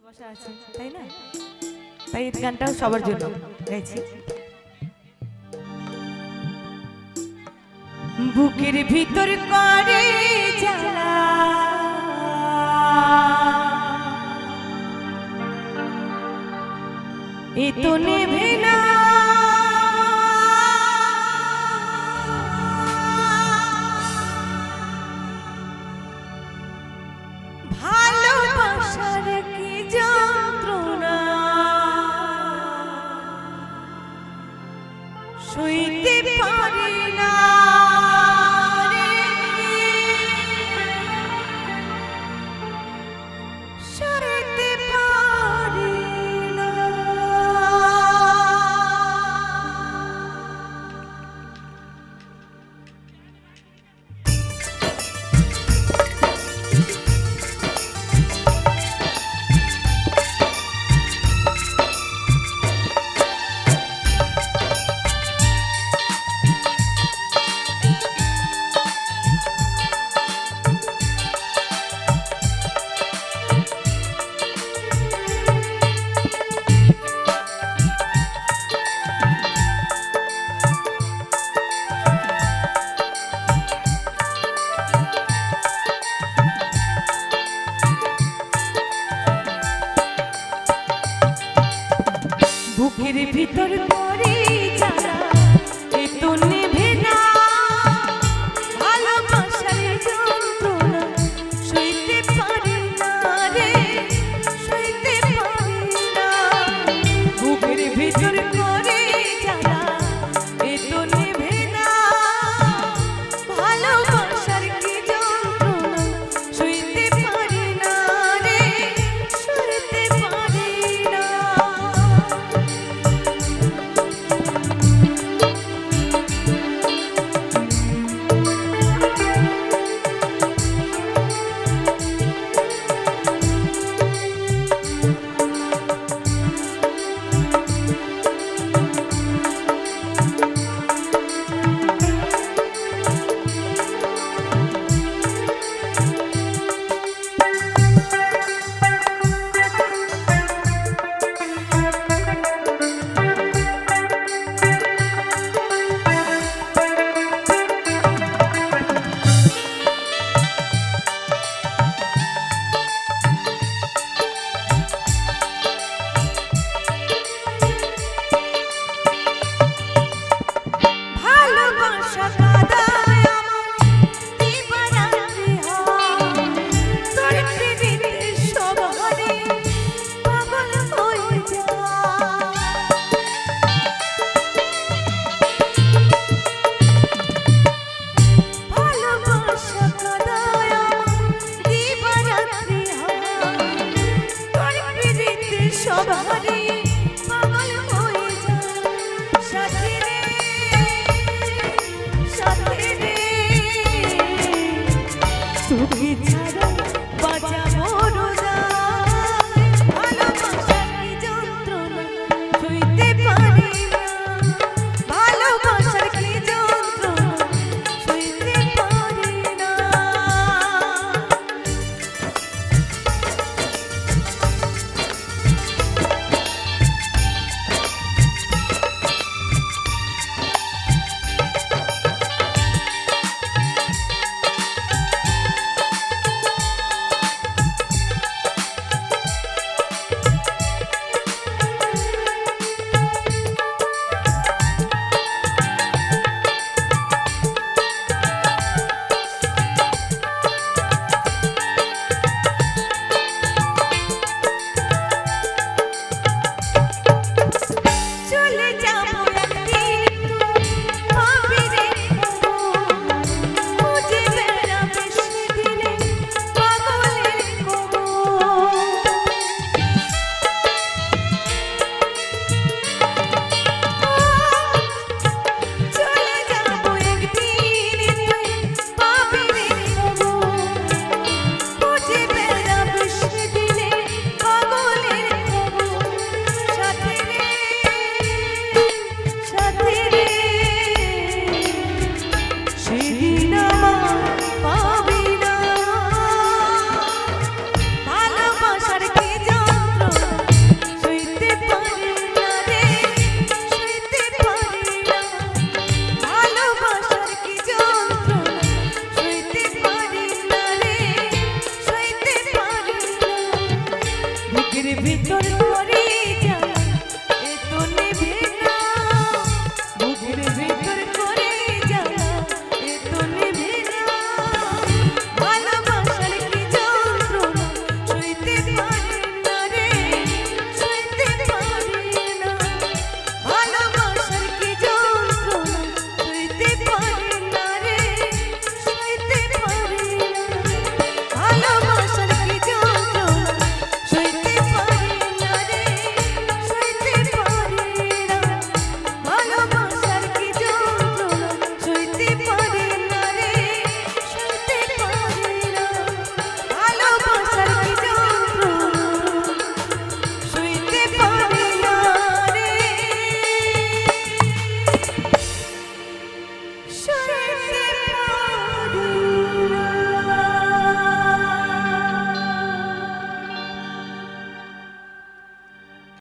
বসা আছে তাই না? তাই এই গানটাও সবার জন্য গাইছি। বুকের ভিতর করে জ্বালা এ তো নেভে না, ভালোবাসার কি যন্ত্রণা সইতে পারি না রে, সইতে পারি না। বুকের ভিতর করে জ্বালা এ তো নেভে না, ভালোবাসার যন্ত্রণা সইতে পারি না রে, সইতে পারি না। বুকের ভিতর করে জ্বালা এ তো নেভে না, ভালোবাসার কি যন্ত্রণা সইতে পারি না রে, সইতে পারি না। সই